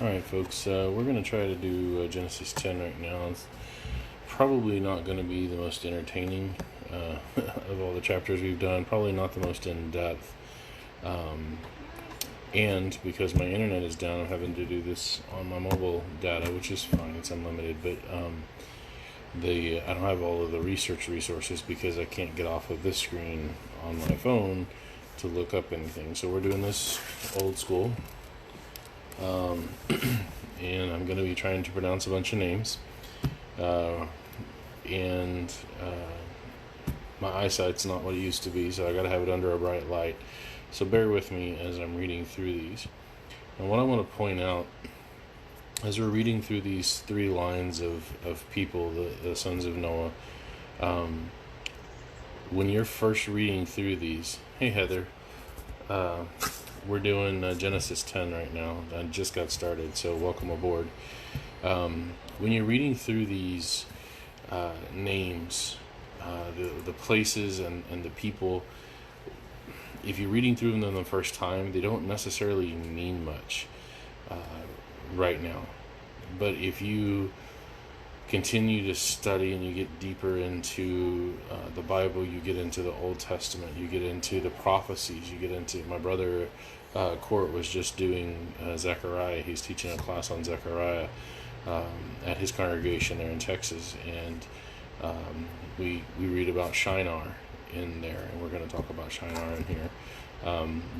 Alright, folks, we're going to try to do Genesis 10 right now. It's probably not going to be the most entertaining of all the chapters we've done, probably not the most in depth. And because my internet is down, I'm having to do this on my mobile data, which is fine, it's unlimited, but I don't have all of the research resources because I can't get off of this screen on my phone to look up anything. So we're doing this old school. And I'm going to be trying to pronounce a bunch of names. And my eyesight's not what it used to be, so I got to have it under a bright light. So bear with me as I'm reading through these. And what I want to point out, as we're reading through these three lines of people, the sons of Noah, when you're first reading through these, hey Heather, we're doing Genesis 10 right now. I just got started, so welcome aboard. When you're reading through these names, the places and the people, if you're reading through them the first time, they don't necessarily mean much right now. But if you continue to study and you get deeper into the Bible, you get into the Old Testament, you get into the prophecies, you get into, my brother Court was just doing Zechariah. He's teaching a class on Zechariah at his congregation there in Texas, and we read about Shinar in there, and we're going to talk about Shinar in here.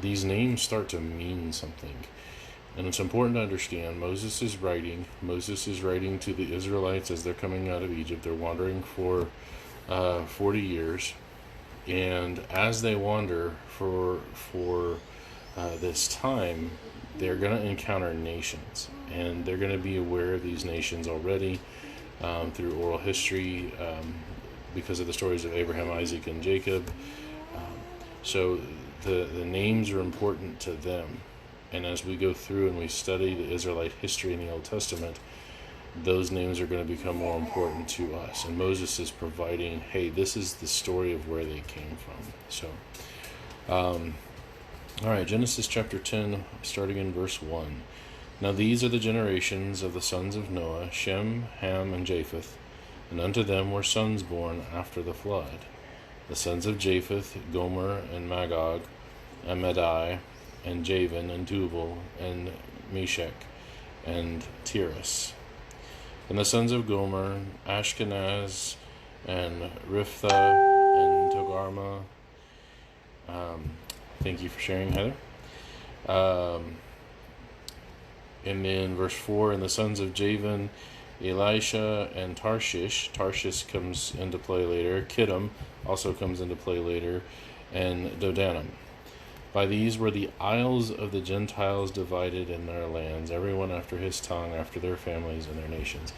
These names start to mean something. And it's important to understand, Moses is writing to the Israelites as they're coming out of Egypt. They're wandering for 40 years. And as they wander for this time, they're going to encounter nations. And they're going to be aware of these nations already through oral history, because of the stories of Abraham, Isaac, and Jacob. So the names are important to them. And as we go through and we study the Israelite history in the Old Testament, those names are going to become more important to us. And Moses is providing, hey, this is the story of where they came from. So, all right, Genesis chapter 10, starting in verse 1. Now these are the generations of the sons of Noah, Shem, Ham, and Japheth. And unto them were sons born after the flood. The sons of Japheth, Gomer, and Magog, and Madai, and Javan, and Tubal, and Meshech, and Tiras. And the sons of Gomer, Ashkenaz, and Riphtha, and Togarma. Thank you for sharing, Heather. And then verse 4, and the sons of Javan, Elisha, and Tarshish. Tarshish comes into play later. Kittim also comes into play later. And Dodanim. By these were the isles of the Gentiles divided in their lands, everyone after his tongue, after their families and their nations.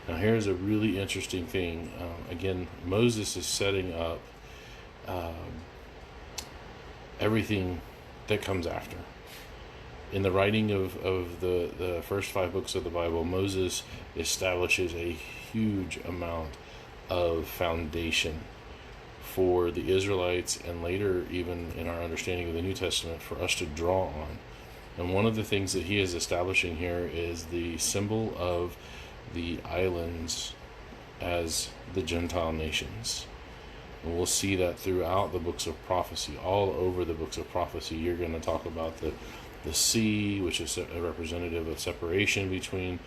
Now here's a really interesting thing. Again, Moses is setting up everything that comes after. In the writing of the first 5 books of the Bible, Moses establishes a huge amount of foundation for the Israelites, and later even in our understanding of the New Testament, for us to draw on. And one of the things that he is establishing here is the symbol of the islands as the Gentile nations. And we'll see that throughout the books of prophecy. All over the books of prophecy, you're going to talk about the sea, which is a representative of separation between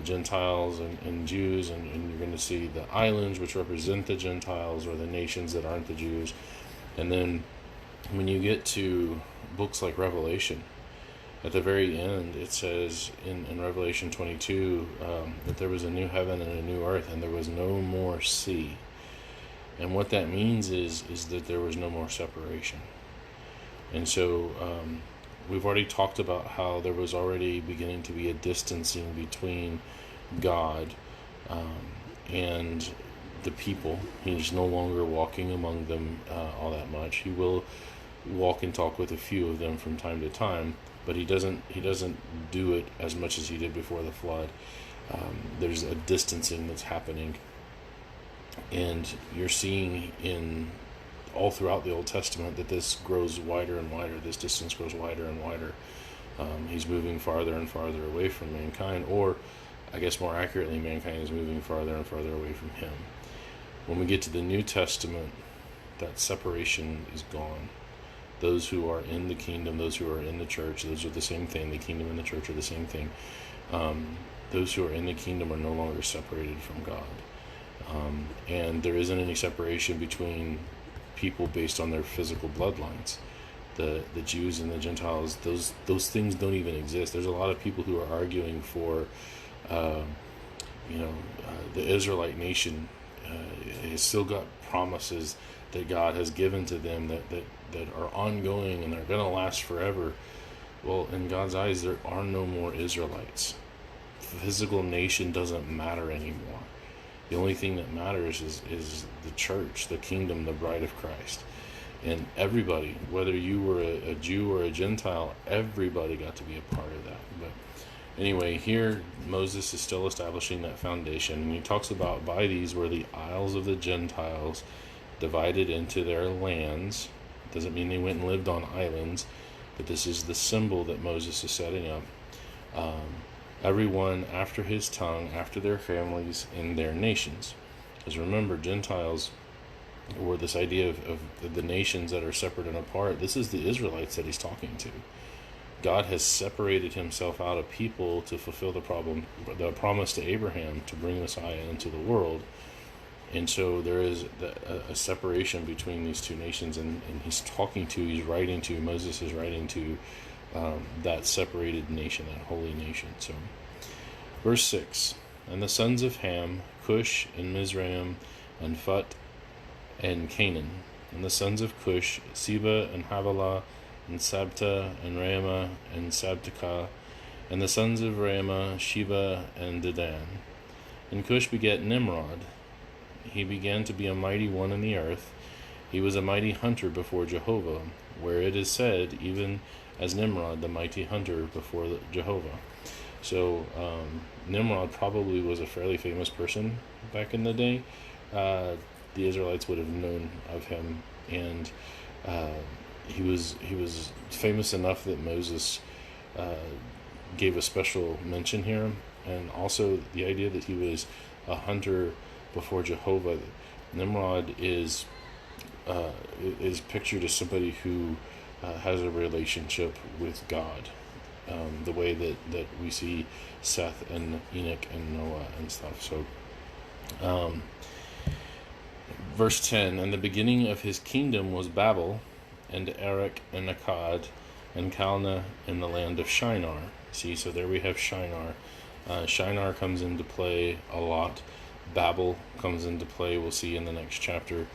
Gentiles and Jews, and you're going to see the islands, which represent the Gentiles or the nations that aren't the Jews. And then when you get to books like Revelation, at the very end it says in Revelation 22 that there was a new heaven and a new earth, and there was no more sea. And what that means is that there was no more separation. And so we've already talked about how there was already beginning to be a distancing between God and the people. He's no longer walking among them all that much. He will walk and talk with a few of them from time to time, but he doesn't do it as much as he did before the flood. There's a distancing that's happening, and you're seeing in all throughout the Old Testament that this grows wider and wider. This distance grows wider and wider. He's moving farther and farther away from mankind, or I guess more accurately, mankind is moving farther and farther away from him. When we get to the New Testament, that separation is gone. Those who are in the kingdom, those who are in the church, those are the same thing. The kingdom and the church are the same thing. Those who are in the kingdom are no longer separated from God. And there isn't any separation between people based on their physical bloodlines. The Jews and the Gentiles, those things don't even exist. There's a lot of people who are arguing for, the Israelite nation has still got promises that God has given to them that are ongoing and they're going to last forever. Well, in God's eyes, there are no more Israelites. Physical nation doesn't matter anymore. The only thing that matters is the church, the kingdom, the bride of Christ. And everybody, whether you were a Jew or a Gentile, everybody got to be a part of that. But anyway, here Moses is still establishing that foundation, and he talks about by these were the isles of the Gentiles divided into their lands. Doesn't mean they went and lived on islands, but this is the symbol that Moses is setting up. Everyone after his tongue, after their families, in their nations. Because remember, Gentiles, or this idea of the nations that are separate and apart, this is the Israelites that he's talking to. God has separated himself out of people to fulfill the promise to Abraham to bring Messiah into the world. And so there is a separation between these two nations, and Moses is writing to that separated nation, that holy nation. So, verse 6, and the sons of Ham, Cush and Mizraim and Phut and Canaan. And the sons of Cush, Seba and Havilah and Sabta and Raamah and Sabteka. And the sons of Raamah, Sheba and Dedan. And Cush begat Nimrod. He began to be a mighty one in the earth. He was a mighty hunter before Jehovah, where it is said, even as Nimrod, the mighty hunter before Jehovah. So Nimrod probably was a fairly famous person back in the day. The Israelites would have known of him, and he was famous enough that Moses gave a special mention here, and also the idea that he was a hunter before Jehovah. Nimrod is pictured as somebody who has a relationship with God, the way that we see Seth and Enoch and Noah and stuff. So verse 10, and the beginning of his kingdom was Babel, and Erech and Akkad, and Calneh in the land of Shinar. See, so there we have Shinar. Shinar comes into play a lot. Babel comes into play, we'll see in the next chapter.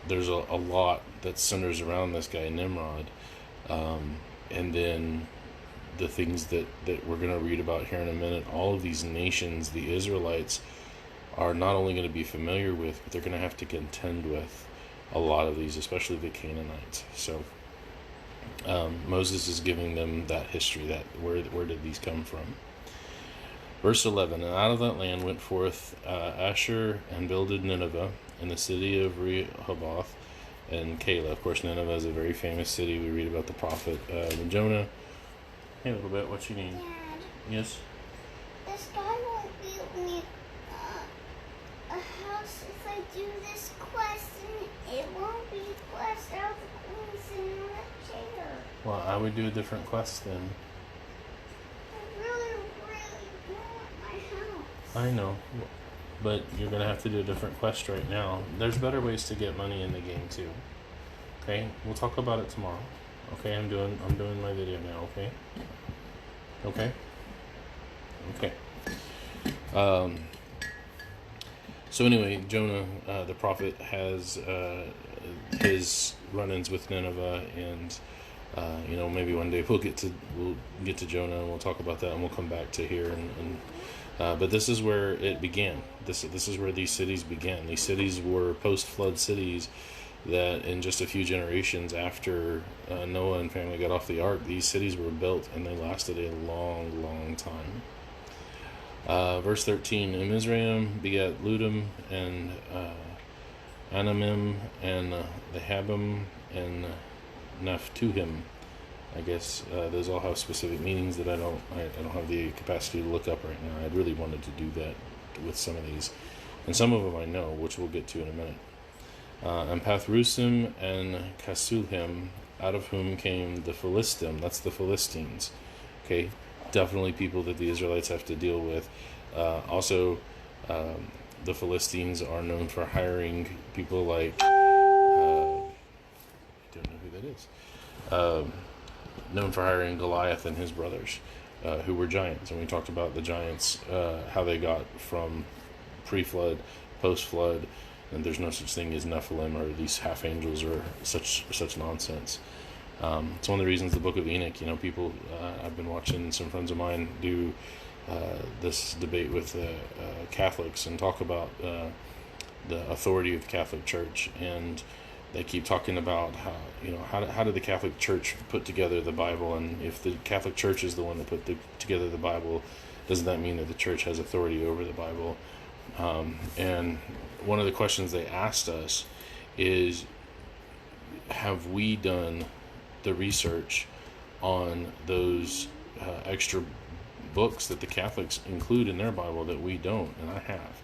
There's a lot that centers around this guy Nimrod, and then the things that we're going to read about here in a minute. All of these nations, the Israelites are not only going to be familiar with, but they're going to have to contend with a lot of these, especially the Canaanites. So Moses is giving them that history, that where did these come from. Verse 11, and out of that land went forth Asher and builded Nineveh, and the city of Rehoboth and Calah. Of course, Nineveh is a very famous city. We read about the prophet Jonah. Hey, a little bit, what you need? Dad, Yes? this guy won't build me a house if I do this quest, and it won't be a quest. I'll be sitting on a chair. Well, I would do a different quest then. I really, really want my house. I know, but you're going to have to do a different quest right now. There's better ways to get money in the game too. Okay, we'll talk about it tomorrow. Okay, I'm doing my video now. Okay. So anyway, Jonah, the prophet, has his run-ins with Nineveh, and maybe one day we'll get to Jonah, and we'll talk about that, and we'll come back to here, but this is where it began. This is where these cities began. These cities were post-flood cities that in just a few generations after Noah and family got off the ark, these cities were built, and they lasted a long, long time. Verse 13, and Mizraim begat Ludim and Anamim and Lehabim and Naphtuhim. I guess those all have specific meanings that I don't have the capacity to look up right now. I really wanted to do that with some of these, and some of them I know, which we'll get to in a minute. And Pathrusim and Kasulhim, out of whom came the Philistim. That's the Philistines. Okay, definitely people that the Israelites have to deal with. Also, the Philistines are known for hiring people like I don't know who that is. Known for hiring Goliath and his brothers, who were giants. And we talked about the giants, how they got from pre-flood, post-flood, and there's no such thing as Nephilim or these half angels or such nonsense. It's one of the reasons the Book of Enoch. People. I've been watching some friends of mine do this debate with Catholics and talk about the authority of the Catholic Church, and they keep talking about how did the Catholic Church put together the Bible, and if the Catholic Church is the one that put together the Bible, doesn't that mean that the Church has authority over the Bible? And one of the questions they asked us is, have we done the research on those extra books that the Catholics include in their Bible that we don't? And I have.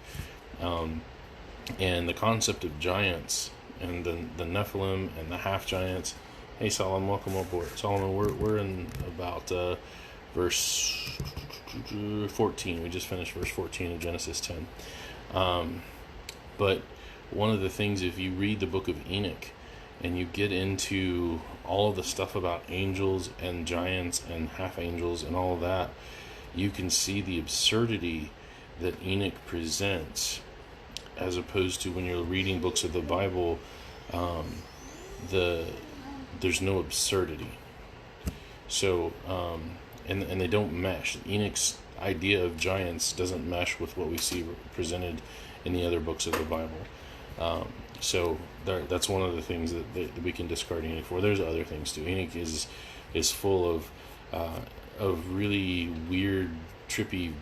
And the concept of giants and the Nephilim and the half giants. Hey Solomon, welcome aboard. Solomon, we're in about verse 14. We just finished verse 14 of Genesis 10. But one of the things, if you read the book of Enoch and you get into all of the stuff about angels and giants and half angels and all of that, you can see the absurdity that Enoch presents, as opposed to when you're reading books of the Bible, there's no absurdity. So, and they don't mesh. Enoch's idea of giants doesn't mesh with what we see presented in the other books of the Bible. So that's one of the things that we can discard Enoch for. There's other things too. Enoch is full of really weird, trippy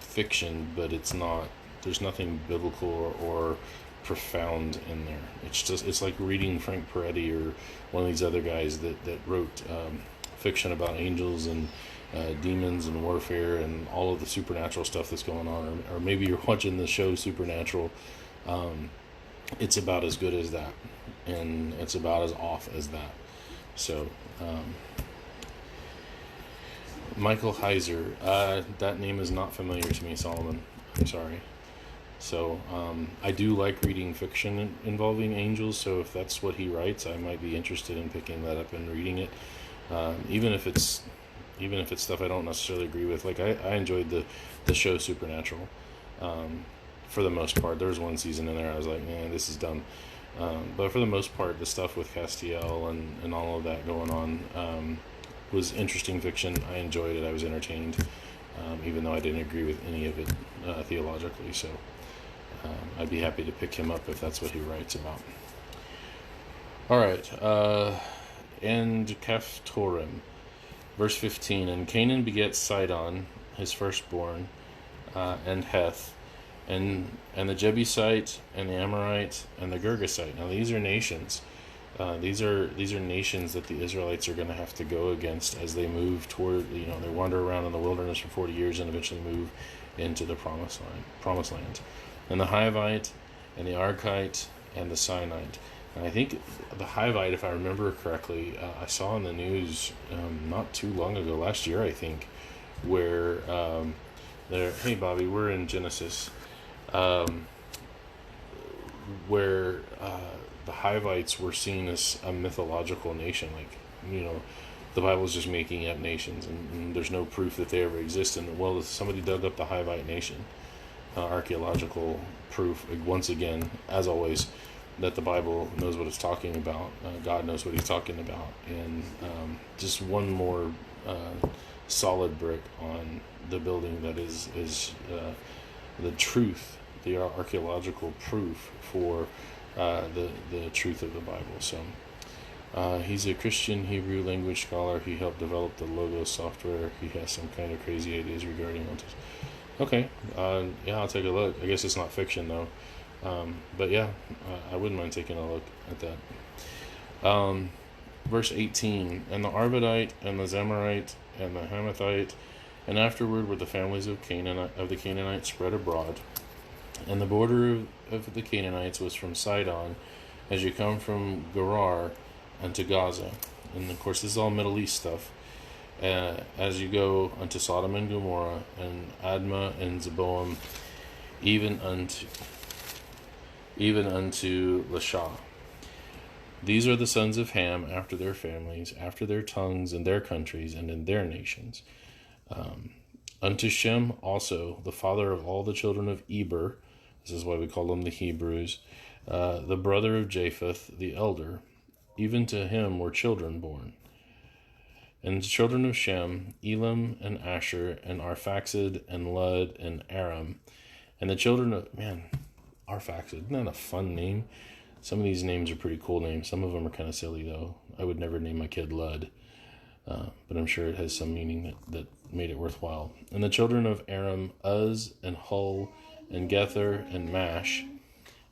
fiction, but it's not. There's nothing biblical or profound in there. It's like reading Frank Peretti or one of these other guys that wrote fiction about angels and demons and warfare and all of the supernatural stuff that's going on, or maybe you're watching the show Supernatural. It's about as good as that, and it's about as off as that. So Michael Heiser, that name is not familiar to me, Solomon. I'm sorry. So I do like reading fiction involving angels, so if that's what he writes, I might be interested in picking that up and reading it, even if it's stuff I don't necessarily agree with. Like I enjoyed the show Supernatural, for the most part. There was one season in there I was like, man, this is dumb, but for the most part, the stuff with Castiel and all of that going on was interesting fiction. I enjoyed it. I was entertained, even though I didn't agree with any of it theologically. So I'd be happy to pick him up if that's what he writes about. All right, and Kephtorim, verse 15. And Canaan begets Sidon, his firstborn, and Heth, and the Jebusite, and the Amorite, and the Girgasite. Now these are nations. These are nations that the Israelites are going to have to go against as they move toward. They wander around in the wilderness for 40 years and eventually move into the promised land. And the Hivite, and the Archite, and the Sinite. And I think the Hivite, if I remember correctly, I saw in the news not too long ago, last year I think, where hey Bobby, we're in Genesis, where the Hivites were seen as a mythological nation. Like, the Bible's just making up nations, and there's no proof that they ever existed. Well, somebody dug up the Hivite nation, archaeological proof, once again, as always, that the Bible knows what it's talking about. God knows what he's talking about. And just one more solid brick on the building that is the truth, the archaeological proof for the truth of the Bible. So he's a Christian Hebrew language scholar. He helped develop the Logos software. He has some kind of crazy ideas regarding what. Okay, yeah, I'll take a look. I guess it's not fiction though, but yeah, I wouldn't mind taking a look at that. verse 18, and the Arvadite and the Zemarite and the Hamathite, and afterward were the families of the Canaanites spread abroad. And the border of the Canaanites was from Sidon, as you come from Gerar unto Gaza. And of course, this is all Middle East stuff. As you go unto Sodom and Gomorrah, and Admah and Zeboim, even unto Lashah. These are the sons of Ham after their families, after their tongues, and their countries, and in their nations. Unto Shem also, the father of all the children of Eber, this is why we call them the Hebrews, the brother of Japheth, the elder, even to him were children born. And the children of Shem, Elam, and Asher, and Arphaxad, and Lud, and Aram. And the children of, Arphaxad, isn't that a fun name? Some of these names are pretty cool names. Some of them are kind of silly, though. I would never name my kid Lud, but I'm sure it has some meaning that made it worthwhile. And the children of Aram, Uz, and Hul, and Gether, and Mash.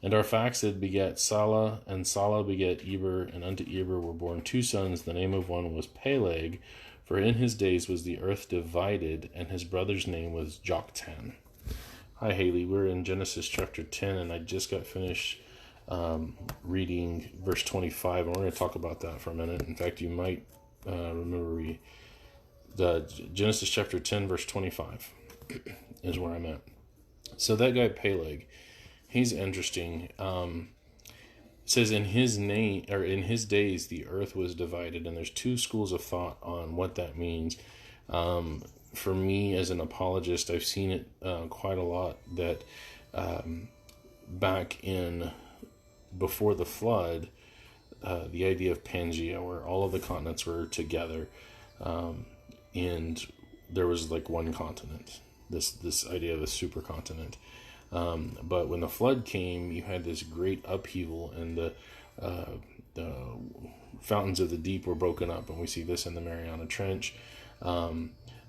And Arphaxad begat Salah, and Salah begat Eber, and unto Eber were born two sons. The name of one was Peleg, for in his days was the earth divided, and his brother's name was Joktan. Hi, Haley. We're in Genesis chapter 10, and I just got finished reading verse 25, and we're going to talk about that for a minute. In fact, you might remember the Genesis chapter 10, verse 25 is where I'm at. So that guy Peleg, he's interesting. It says in his name, or in his days, the earth was divided, and there's two schools of thought on what that means. For me, as an apologist, I've seen it quite a lot that back in before the flood, the idea of Pangea, where all of the continents were together, and there was like one continent. This idea of a supercontinent. But when the flood came, you had this great upheaval, and the fountains of the deep were broken up, and we see this in the Mariana Trench.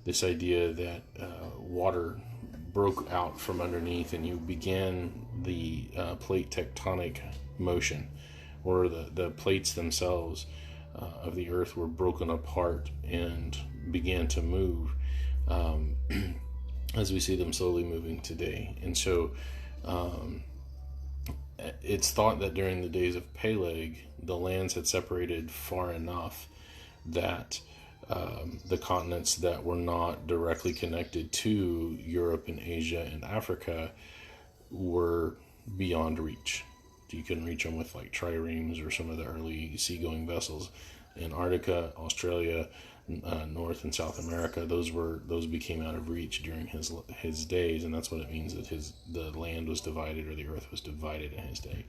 This idea that water broke out from underneath, and you began the plate tectonic motion, or the plates themselves of the earth were broken apart and began to move, as we see them slowly moving today. And so it's thought that during the days of Peleg, the lands had separated far enough that the continents that were not directly connected to Europe and Asia and Africa were beyond reach. You couldn't reach them with like triremes or some of the early seagoing vessels. Antarctica, Australia, North and South America, those became out of reach during his days, and that's what it means that the land was divided, or the earth was divided in his day.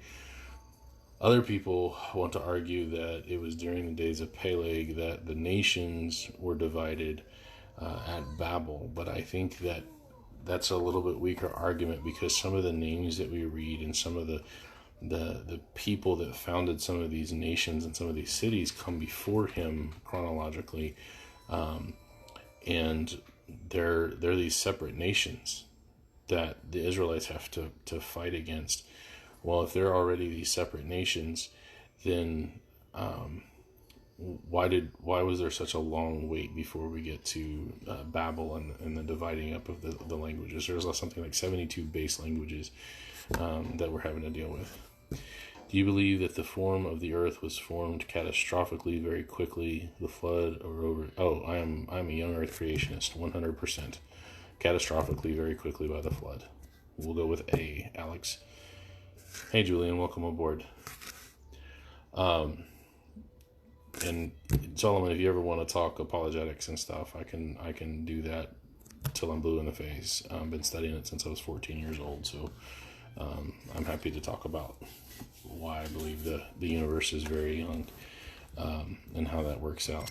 Other people want to argue that it was during the days of Peleg that the nations were divided at Babel, but I think that that's a little bit weaker argument, because some of the names that we read and some of the people that founded some of these nations and some of these cities come before him chronologically, and they're these separate nations that the Israelites have to fight against. Well, if they're already these separate nations, then why was there such a long wait before we get to Babel and the dividing up of the languages? There's something like 72 base languages that we're having to deal with. Do you believe that the form of the earth was formed catastrophically very quickly, the flood, or over? Oh, I'm a young earth creationist, 100%. Catastrophically very quickly by the flood. We'll go with A, Alex. Hey, Julian, welcome aboard. And Solomon, if you ever want to talk apologetics and stuff, I can do that till I'm blue in the face. I've been studying it since I was 14 years old, so I'm happy to talk about why I believe the universe is very young, and how that works out.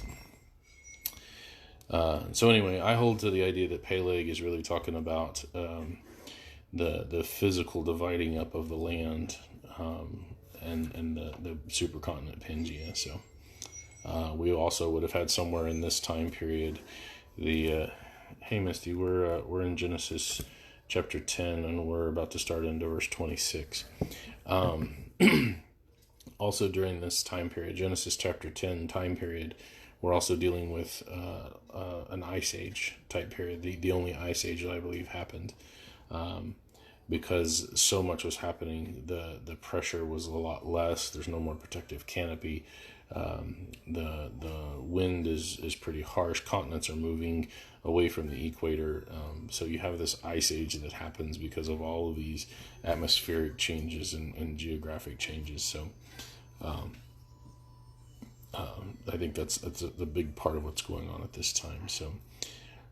So anyway, I hold to the idea that Peleg is really talking about the physical dividing up of the land, and the supercontinent Pangea. So we also would have had somewhere in this time period the hey Misty, we're in Genesis chapter 10, and we're about to start into verse 26. Also during this time period, Genesis chapter 10 time period, we're also dealing with an ice age type period, the only ice age that I believe happened. Because so much was happening, the pressure was a lot less. There's no more protective canopy. The wind is pretty harsh. Continents are moving away from the equator. So you have this ice age that happens because of all of these atmospheric changes and geographic changes. So I think that's the big part of what's going on at this time. So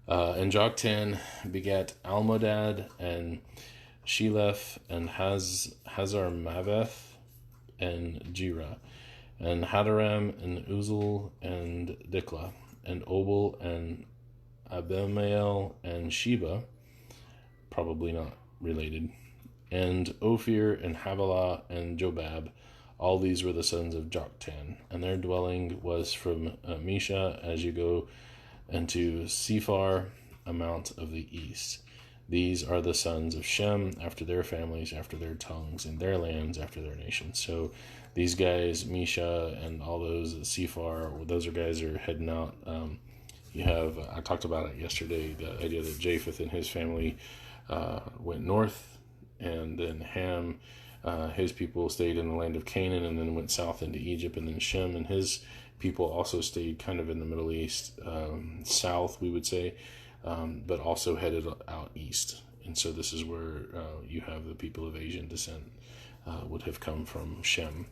and Joktan begat Almodad and Sheleph and Hazarmaveth and Jirah and Hadaram and Uzal and Diklah and Obal and Abimael and Sheba, probably not related, and Ophir and Havilah and Jobab. All these were the sons of Joktan, and their dwelling was from Mesha as you go into Sephar, a mount of the east. These are the sons of Shem, after their families, after their tongues, and their lands, after their nations. So these guys, Mesha and all those, Sephar, those are guys that are heading out. You have, I talked about it yesterday, the idea that Japheth and his family went north, and then Ham, his people stayed in the land of Canaan and then went south into Egypt, and then Shem and his people also stayed kind of in the Middle East, south, we would say, but also headed out east. And so this is where you have the people of Asian descent would have come from Shem.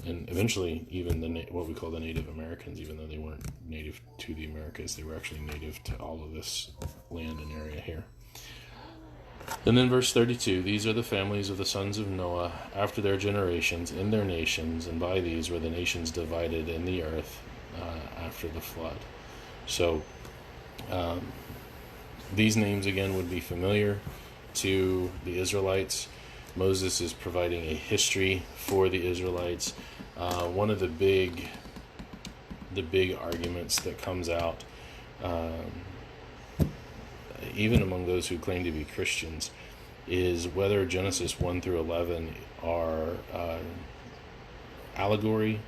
And eventually even what we call the Native Americans, even though they weren't native to the Americas, they were actually native to all of this land and area here. And then verse 32, these are the families of the sons of Noah after their generations in their nations, and by these were the nations divided in the earth after the flood. So these names again would be familiar to the Israelites. Moses is providing a history for the Israelites. One of the big arguments that comes out, even among those who claim to be Christians, is whether Genesis 1 through 11 are allegory,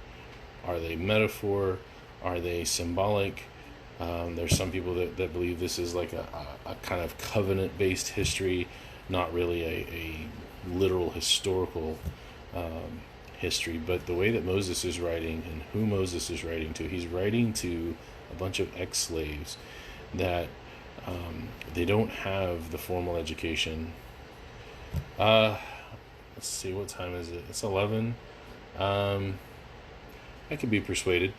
are they metaphor, are they symbolic. There's some people that believe this is like a kind of covenant-based history, not really a literal historical history. But the way that Moses is writing and who Moses is writing to, he's writing to a bunch of ex-slaves that they don't have the formal education. Let's see, what time is it? It's 11. I could be persuaded.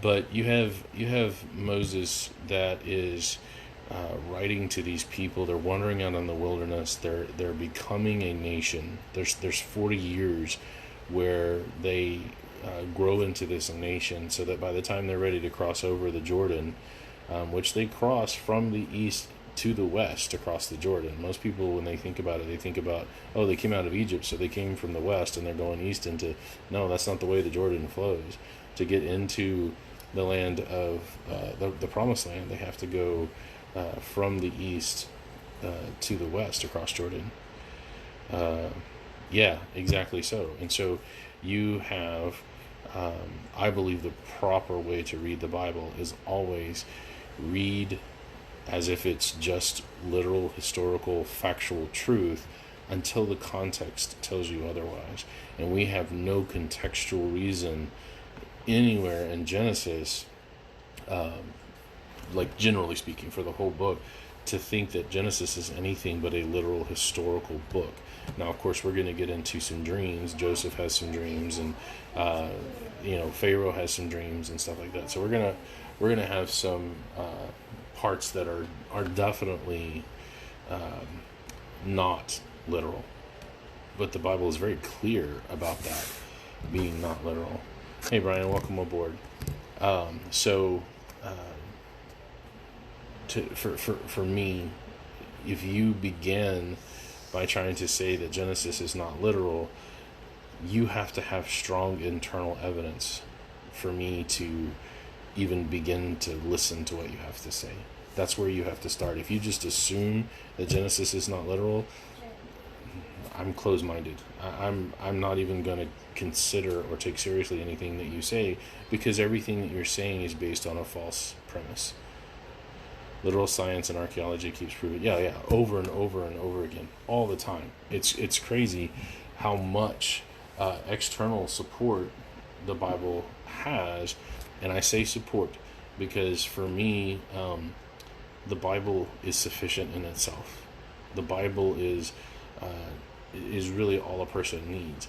But you have Moses that is writing to these people. They're wandering out in the wilderness. They're becoming a nation. There's 40 years where they grow into this nation, so that by the time they're ready to cross over the Jordan, which they cross from the east to the west across the Jordan. Most people, when they think about it, they think about, oh, they came out of Egypt, so they came from the west and they're going east into. No, that's not the way the Jordan flows. To get into the land of the promised land, they have to go from the east to the west across Jordan. Yeah, exactly so. And so you have, I believe the proper way to read the Bible is always read as if it's just literal, historical, factual truth until the context tells you otherwise. And we have no contextual reason anywhere in Genesis, like generally speaking for the whole book, to think that Genesis is anything but a literal historical book. Now, of course, we're going to get into some dreams. Joseph has some dreams, and Pharaoh has some dreams and stuff like that. So we're gonna have some parts that are definitely not literal, but the Bible is very clear about that being not literal. Hey, Brian, welcome aboard. For me, if you begin by trying to say that Genesis is not literal, you have to have strong internal evidence for me to even begin to listen to what you have to say. That's where you have to start. If you just assume that Genesis is not literal, I'm closed-minded. I'm not even going to consider or take seriously anything that you say, because everything that you're saying is based on a false premise. Literal science and archaeology keeps proving, yeah, over and over and over again, all the time. It's crazy how much external support the Bible has, and I say support because for me, the Bible is sufficient in itself. The Bible is really all a person needs.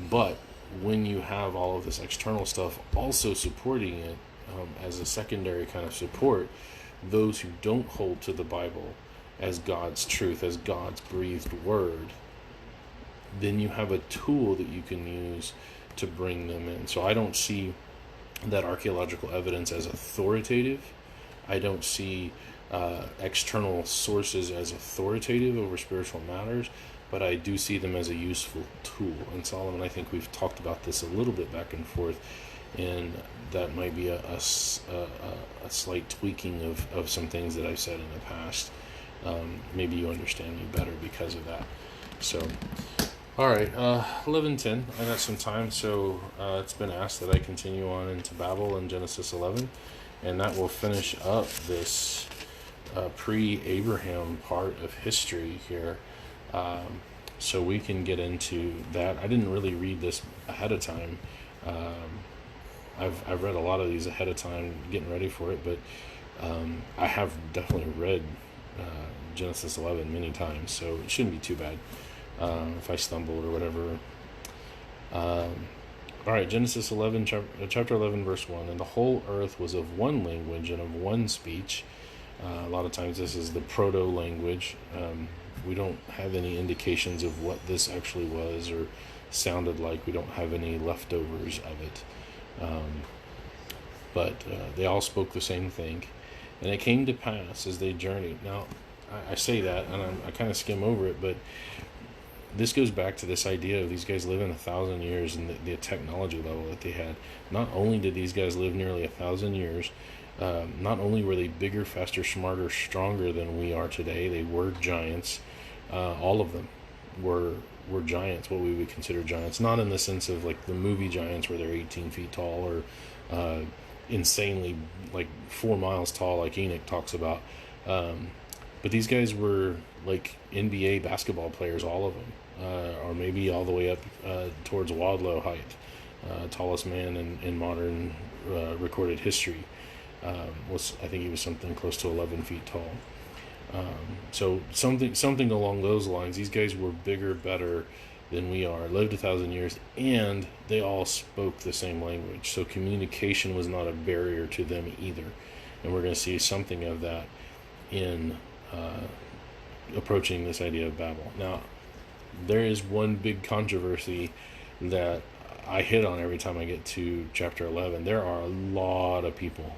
But when you have all of this external stuff also supporting it, as a secondary kind of support, those who don't hold to the Bible as God's truth, as God's breathed word, then you have a tool that you can use to bring them in. So I don't see that archaeological evidence as authoritative. I don't see external sources as authoritative over spiritual matters, but I do see them as a useful tool. And Solomon, I think we've talked about this a little bit back and forth, and that might be a slight tweaking of some things that I've said in the past. Maybe you understand me better because of that. So, all right, 11:10. I got some time, so it's been asked that I continue on into Babel and Genesis 11, and that will finish up this pre-Abraham part of history here. So we can get into that. I didn't really read this ahead of time. I've read a lot of these ahead of time, getting ready for it, but I have definitely read Genesis 11 many times, so it shouldn't be too bad if I stumbled or whatever. All right, Genesis 11, chapter 11, verse 1. And the whole earth was of one language and of one speech. A lot of times this is the proto-language. We don't have any indications of what this actually was or sounded like. We don't have any leftovers of it. But they all spoke the same thing. And it came to pass as they journeyed. Now, I say that, and I kind of skim over it, but this goes back to this idea of these guys living 1,000 years and the technology level that they had. Not only did these guys live nearly 1,000 years, not only were they bigger, faster, smarter, stronger than we are today, they were giants. All of them were giants, what we would consider giants. Not in the sense of like the movie giants where they're 18 feet tall or insanely like 4 miles tall like Enoch talks about. But these guys were like NBA basketball players, all of them, or maybe all the way up towards Wadlow height. Tallest man in modern recorded history. I think he was something close to 11 feet tall. So something along those lines. These guys were bigger, better than we are, lived 1,000 years, and they all spoke the same language. So communication was not a barrier to them either. And we're going to see something of that in approaching this idea of Babel. Now, there is one big controversy that I hit on every time I get to chapter 11. There are a lot of people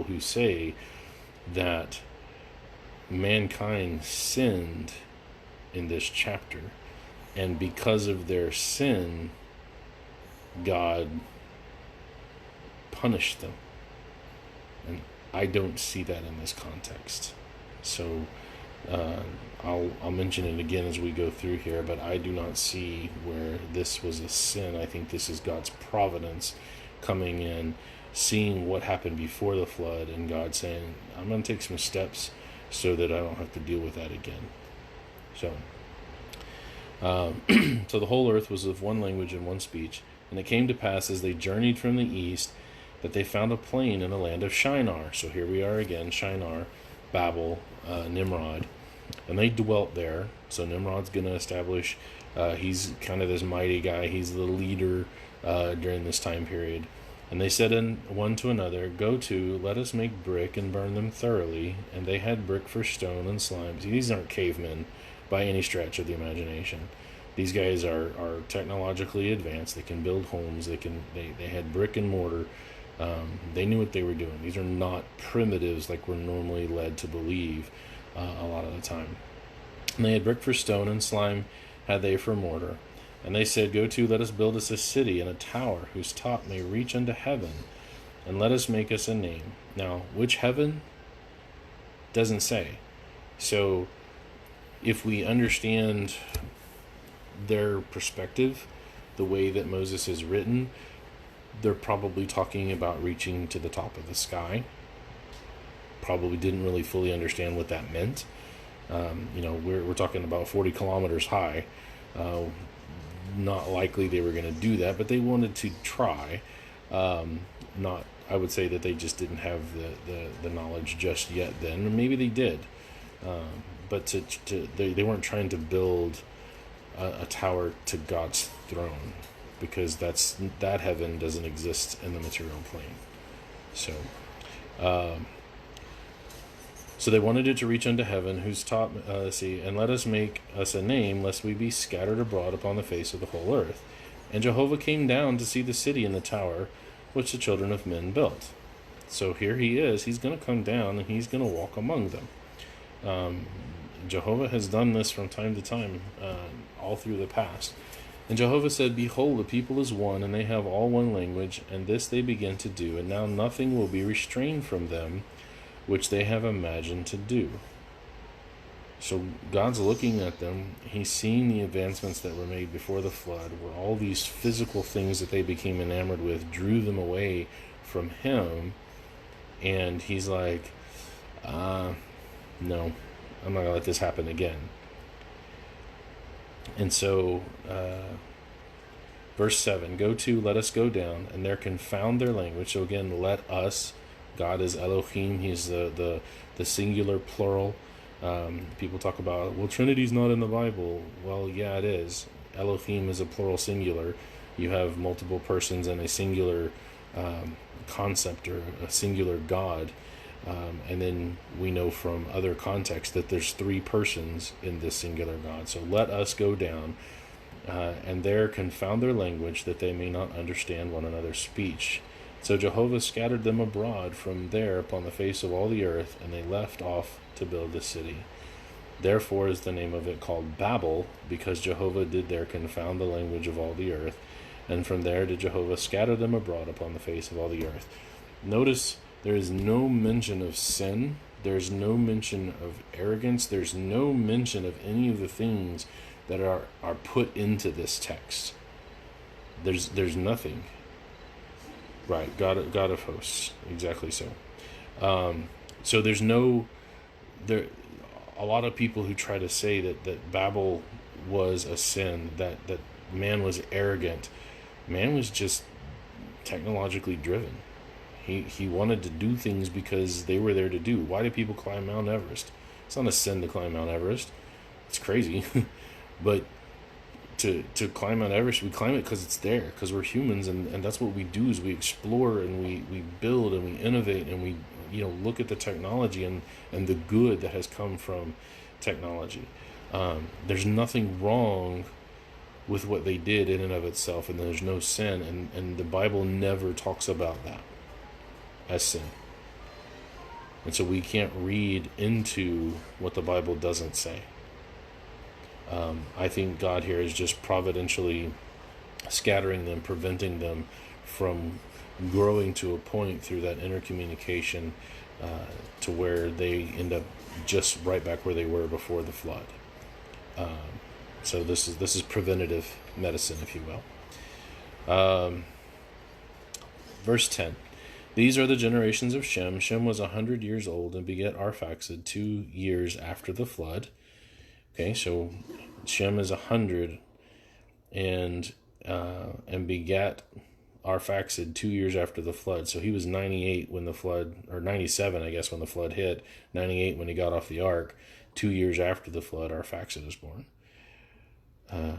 who say that mankind sinned in this chapter, and because of their sin, God punished them. And I don't see that in this context. So I'll mention it again as we go through here, but I do not see where this was a sin. I think this is God's providence coming in, seeing what happened before the flood, and God saying, I'm going to take some steps so that I don't have to deal with that again. So so the whole earth was of one language and one speech. And it came to pass as they journeyed from the east that they found a plain in the land of Shinar. So here we are again, Shinar, Babel, Nimrod. And they dwelt there. So Nimrod's going to establish, he's kind of this mighty guy. He's the leader during this time period. And they said one to another, Go to, let us make brick and burn them thoroughly. And they had brick for stone and slime. See, these aren't cavemen by any stretch of the imagination. These guys are technologically advanced. They can build homes. They had brick and mortar. They knew what they were doing. These are not primitives like we're normally led to believe a lot of the time. And they had brick for stone and slime had they for mortar. And they said, Go to, let us build us a city and a tower whose top may reach unto heaven, and let us make us a name. Now, which heaven? Doesn't say. So if we understand their perspective, the way that Moses is written, they're probably talking about reaching to the top of the sky. Probably didn't really fully understand what that meant. We're talking about 40 kilometers high. Not likely they were going to do that, but they wanted to try. I would say that they just didn't have the knowledge just yet then, or maybe they did. But they weren't trying to build a tower to God's throne, because that heaven doesn't exist in the material plane. So they wanted it to reach unto heaven, whose top, and let us make us a name, lest we be scattered abroad upon the face of the whole earth. And Jehovah came down to see the city and the tower, which the children of men built. So here he is. He's going to come down, and he's going to walk among them. Jehovah has done this from time to time, all through the past. And Jehovah said, Behold, the people is one, and they have all one language, and this they begin to do, and now nothing will be restrained from them, which they have imagined to do. So God's looking at them. He's seeing the advancements that were made before the flood, where all these physical things that they became enamored with drew them away from Him. And He's like, no, I'm not going to let this happen again. And so, verse 7, let us go down, and there confound their language. So again, let us. God is Elohim. He's the singular plural. People talk about, well, Trinity's not in the Bible. Well, yeah, it is. Elohim is a plural singular. You have multiple persons and a singular concept, or a singular God. And then we know from other contexts that there's three persons in this singular God. So let us go down, and there confound their language, that they may not understand one another's speech. So Jehovah scattered them abroad from there upon the face of all the earth, and they left off to build the city. Therefore is the name of it called Babel, because Jehovah did there confound the language of all the earth. And from there did Jehovah scatter them abroad upon the face of all the earth. Notice there is no mention of sin. There's no mention of arrogance. There's no mention of any of the things that are put into this text. There's nothing. Right, God of hosts, exactly so. So there's a lot of people who try to say that Babel was a sin, that man was arrogant. Man was just technologically driven. He wanted to do things because they were there to do. Why do people climb Mount Everest? It's not a sin to climb Mount Everest. It's crazy. But to climb Mount Everest, we climb it because it's there, because we're humans, and that's what we do, is we explore, and we build, and we innovate, and we look at the technology and the good that has come from technology. There's nothing wrong with what they did in and of itself, and there's no sin, and the Bible never talks about that as sin. And so we can't read into what the Bible doesn't say. I think God here is just providentially scattering them, preventing them from growing to a point through that intercommunication to where they end up just right back where they were before the flood. So this is preventative medicine, if you will. Verse 10. These are the generations of Shem. Shem was 100 years old and begat Arphaxad 2 years after the flood. Okay, so Shem is 100 and begat Arphaxad 2 years after the flood. So he was 98 when the flood, or 97, I guess, when the flood hit. 98 when he got off the ark. 2 years after the flood, Arphaxad was born. I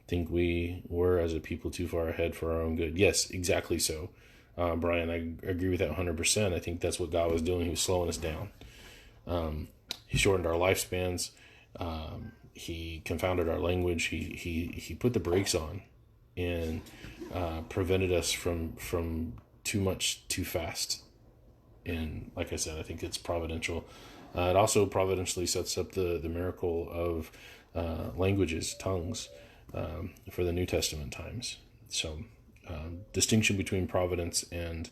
think we were, as a people, too far ahead for our own good. Yes, exactly so. Brian, I agree with that 100%. I think that's what God was doing. He was slowing us down. He shortened our lifespans. He confounded our language. He put the brakes on and prevented us from too much too fast. And like I said, I think it's providential. It also providentially sets up the miracle of languages, tongues, for the New Testament times. So distinction between providence and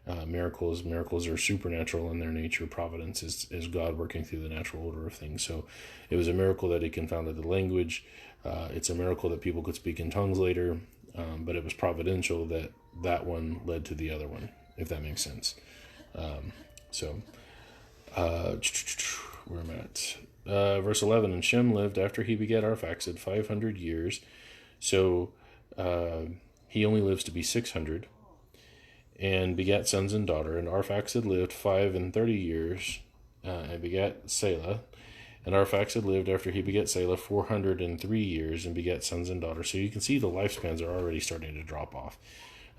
Miracles are supernatural in their nature. Providence is God working through the natural order of things. So it was a miracle that he confounded the language. It's a miracle that people could speak in tongues later, but it was providential that one led to the other one, if that makes sense. Where am I at? Verse 11, and Shem lived after he begat Arphaxad 500 years. So he only lives to be 600, and begat sons and daughter. And Arphaxad lived 35 years, and begat Selah. And Arphaxad lived after he begat Selah 403 years, and begat sons and daughters. So you can see the lifespans are already starting to drop off.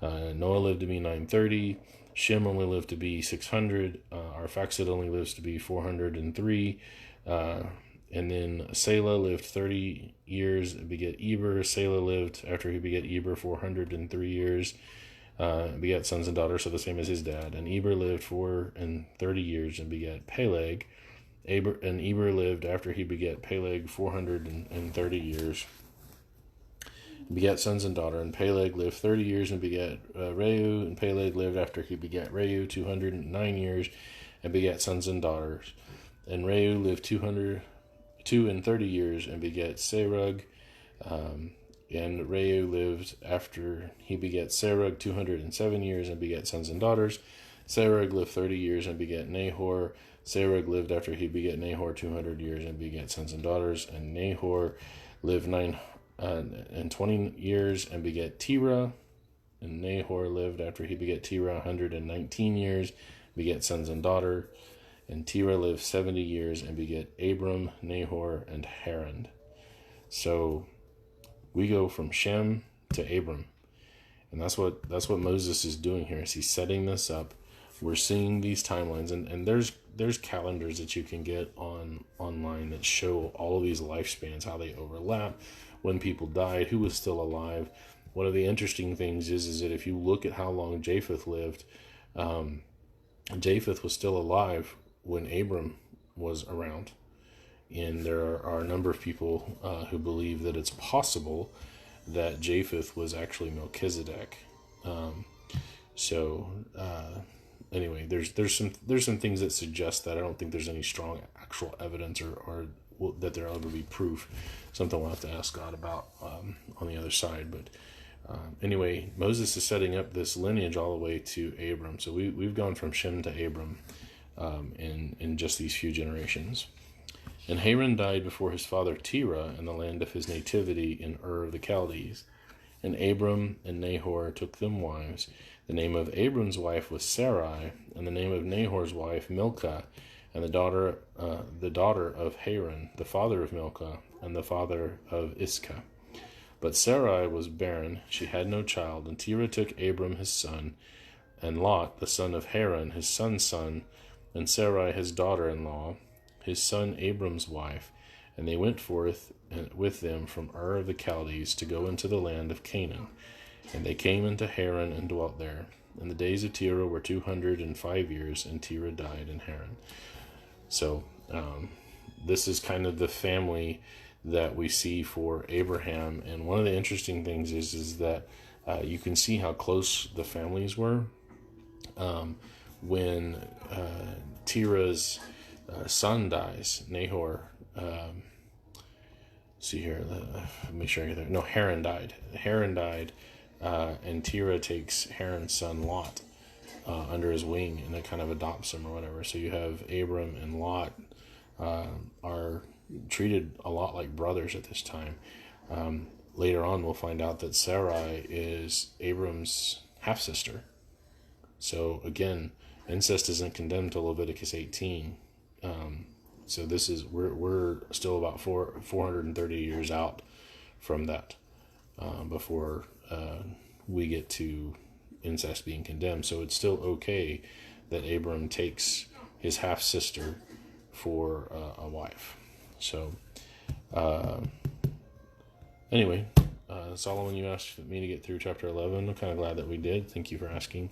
Noah lived to be 930. Shem only lived to be 600. Arphaxad only lives to be 403. And then Selah lived 30 years and begat Eber. Selah lived after he begat Eber 403 years. Begat sons and daughters, so the same as his dad. And Eber lived 430 years and begat Peleg. Eber lived after he begat Peleg 430 years. Begat sons and daughter. And Peleg lived 30 years and begat Reu. And Peleg lived after he begat Reu 209 years and begat sons and daughters. And Reu lived 230 years and begat Serug. And Reu lived after he begat Serug 207 years and begat sons and daughters. Serug lived 30 years and begat Nahor. Serug lived after he begat Nahor 200 years and begat sons and daughters. And Nahor lived 920 years and begat Terah. And Nahor lived after he begat Terah 119 years, begat sons and daughter. And Terah lived 70 years and begat Abram, Nahor, and Haran. So we go from Shem to Abram, and that's what Moses is doing here. Is he's setting this up. We're seeing these timelines, and there's calendars that you can get online that show all of these lifespans, how they overlap, when people died, who was still alive. One of the interesting things is that if you look at how long Japheth lived, Japheth was still alive when Abram was around. And there are a number of people who believe that it's possible that Japheth was actually Melchizedek. Anyway, there's some things that suggest that. I don't think there's any strong actual evidence or that there'll ever be proof. Something we'll have to ask God about on the other side. But anyway, Moses is setting up this lineage all the way to Abram. So we've gone from Shem to Abram in just these few generations. And Haran died before his father Terah in the land of his nativity in Ur of the Chaldees. And Abram and Nahor took them wives. The name of Abram's wife was Sarai, and the name of Nahor's wife Milcah, and the daughter of Haran, the father of Milcah, and the father of Iscah. But Sarai was barren; she had no child. And Terah took Abram his son, and Lot the son of Haran his son's son, and Sarai his daughter-in-law, his son Abram's wife, and they went forth with them from Ur of the Chaldees to go into the land of Canaan. And they came into Haran and dwelt there. And the days of Terah were 205 years, and Terah died in Haran. So this is kind of the family that we see for Abraham. And one of the interesting things is that you can see how close the families were. When Terah's son dies, Nahor, see here, make sure I get there. No, Haran died. And Terah takes Haran's son Lot under his wing, and it kind of adopts him or whatever. So you have Abram and Lot are treated a lot like brothers at this time. Later on, we'll find out that Sarai is Abram's half-sister. So again, incest isn't condemned till Leviticus 18. So this is we're still about 430 years out from that before we get to incest being condemned. So it's still okay that Abram takes his half sister for a wife. So anyway, Solomon, you asked me to get through chapter 11. I'm kind of glad that we did. Thank you for asking.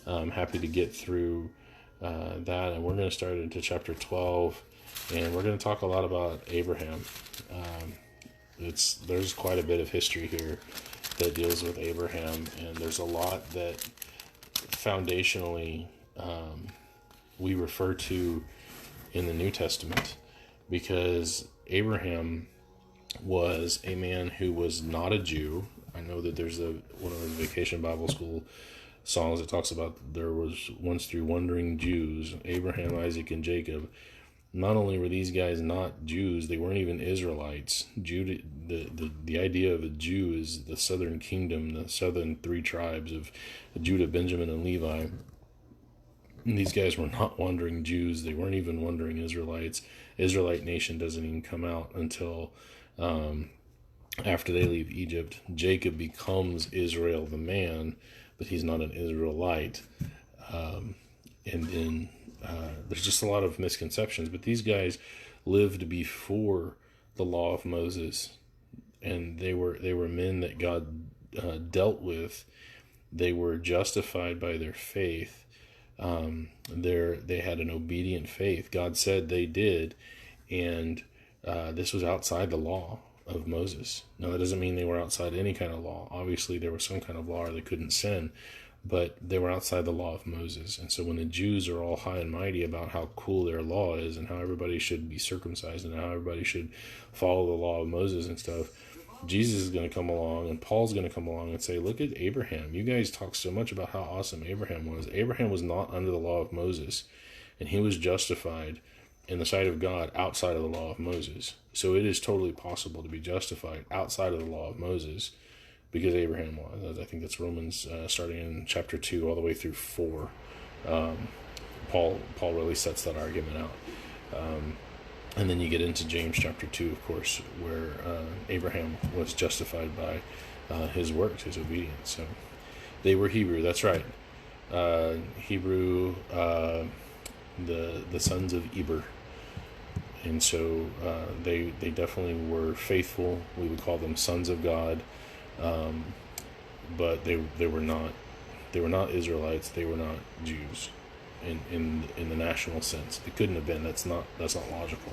I'm happy to get through that, and we're going to start into chapter 12, and we're going to talk a lot about Abraham. There's quite a bit of history here that deals with Abraham, and there's a lot that foundationally we refer to in the New Testament, because Abraham was a man who was not a Jew. I know that there's one of the Vacation Bible School songs that talks about there was once three wandering Jews, Abraham, Isaac, and Jacob. Not only were these guys not Jews, they weren't even Israelites. Judah, the idea of a Jew is the southern kingdom, the southern three tribes of Judah, Benjamin, and Levi. And these guys were not wandering Jews. They weren't even wandering Israelites. Israelite nation doesn't even come out until after they leave Egypt. Jacob becomes Israel the man, but he's not an Israelite. And then there's just a lot of misconceptions. But these guys lived before the law of Moses, and they were men that God dealt with. They were justified by their faith. They had an obedient faith. God said they did, and this was outside the law of Moses. Now, that doesn't mean they were outside any kind of law. Obviously, there was some kind of law or they couldn't sin, but they were outside the law of Moses. And so when the Jews are all high and mighty about how cool their law is and how everybody should be circumcised and how everybody should follow the law of Moses and stuff, Jesus is going to come along, and Paul's going to come along and say, look at Abraham. You guys talk so much about how awesome Abraham was. Abraham was not under the law of Moses, and he was justified in the sight of God outside of the law of Moses. So it is totally possible to be justified outside of the law of Moses, because Abraham was. I think that's Romans starting in chapter 2 all the way through 4. Paul really sets that argument out. And then you get into James chapter 2, of course, where Abraham was justified by his works, his obedience. So they were Hebrew, that's right. Hebrew, the sons of Eber. And so they definitely were faithful. We would call them sons of God. But they were not Israelites. They were not Jews in the national sense. They couldn't have been. That's not logical.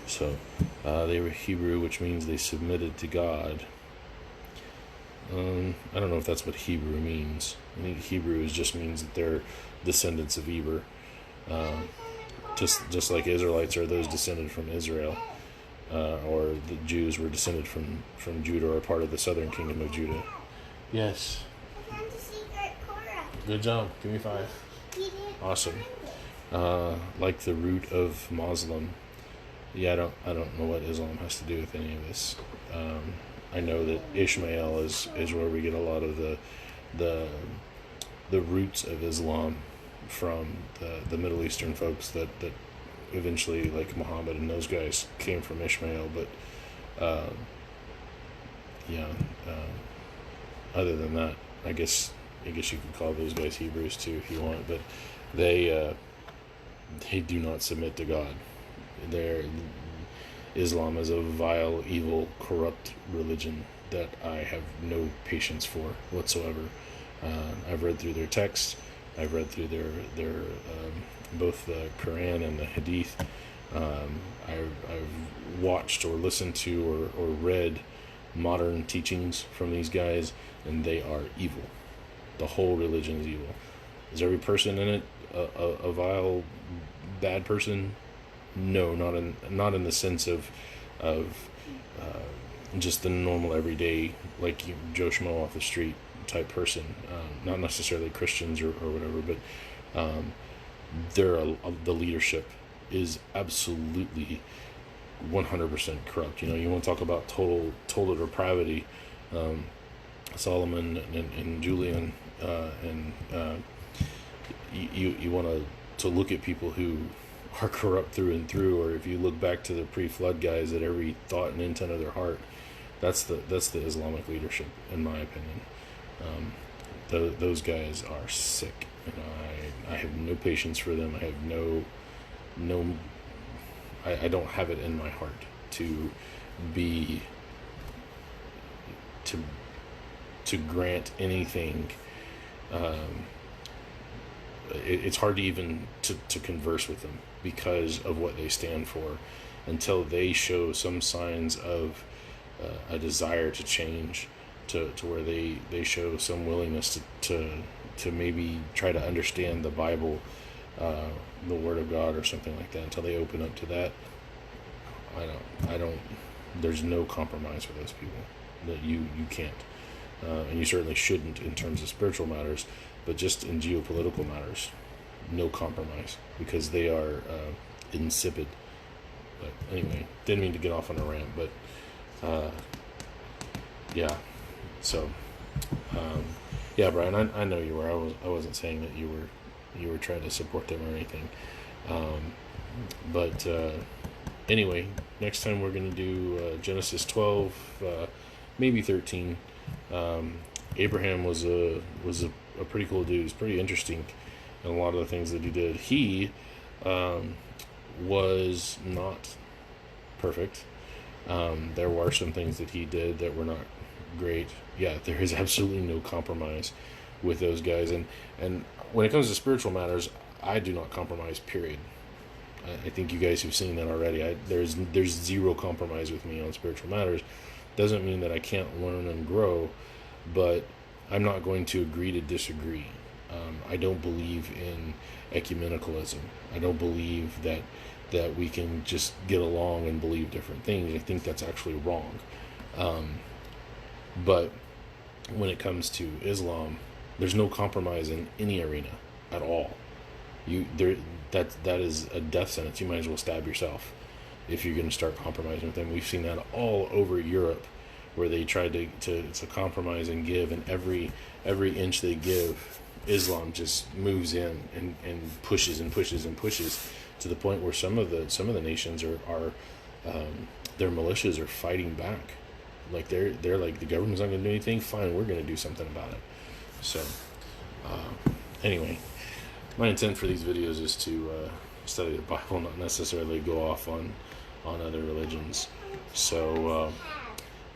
So they were Hebrew, which means they submitted to God. I don't know if that's what Hebrew means. I think Hebrew just means that they're descendants of Eber. Just like Israelites are those descended from Israel, or the Jews were descended from Judah, or part of the southern kingdom of Judah. Yes. I found the secret Korah. Good job. Give me 5. He did. Awesome. Like the root of Muslim. Yeah, I don't know what Islam has to do with any of this. I know that Ishmael is where we get a lot of the roots of Islam from the Middle Eastern folks that eventually, like Muhammad and those guys, came from Ishmael. But other than that, I guess you could call those guys Hebrews too if you want, but they do not submit to God. Islam is a vile, evil, corrupt religion that I have no patience for whatsoever. I've read through their texts. I've read through their both the Quran and the Hadith. I've watched or listened to or read modern teachings from these guys, and they are evil. The whole religion is evil. Is every person in it a vile, bad person? No, not in the sense of just the normal everyday, like Joe Schmo off the street type person. Not necessarily Christians or whatever, but the leadership is absolutely 100% corrupt. You want to talk about total depravity. Solomon and Julian, and you want to look at people who are corrupt through and through, or if you look back to the pre-flood guys, at every thought and intent of their heart, that's the Islamic leadership, in my opinion. Those guys are sick, and I have no patience for them. I have I don't have it in my heart to grant anything. It's hard to even to converse with them because of what they stand for, until they show some signs of a desire to change, to where they show some willingness to to maybe try to understand the Bible, the Word of God, or something like that until they open up to that. I don't. There's no compromise for those people. That you can't, and you certainly shouldn't in terms of spiritual matters, but just in geopolitical matters, no compromise, because they are insipid. But anyway, didn't mean to get off on a rant, but yeah. So yeah, Brian, I know you were. I wasn't saying that you were trying to support them or anything. But anyway, next time we're going to do Genesis 12, maybe 13. Abraham was a pretty cool dude. He's pretty interesting in a lot of the things that he did. He was not perfect. There were some things that he did that were not great. Yeah, there is absolutely no compromise with those guys. And when it comes to spiritual matters, I do not compromise, period. I think you guys have seen that already. There's zero compromise with me on spiritual matters. Doesn't mean that I can't learn and grow, but I'm not going to agree to disagree. I don't believe in ecumenicalism. I don't believe that we can just get along and believe different things. I think that's actually wrong. But when it comes to Islam, there's no compromise in any arena at all. That is a death sentence. You might as well stab yourself if you're going to start compromising with them. We've seen that all over Europe, where they tried to compromise and give, and every inch they give, Islam just moves in and pushes and pushes and pushes, to the point where some of the nations are their militias are fighting back. Like they're like, the government's not going to do anything. Fine, we're going to do something about it. So anyway, my intent for these videos is to study the Bible, not necessarily go off on other religions. So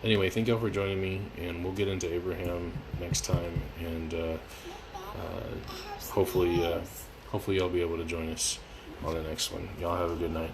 anyway, thank y'all for joining me, and we'll get into Abraham next time, and hopefully y'all be able to join us on the next one. Y'all have a good night.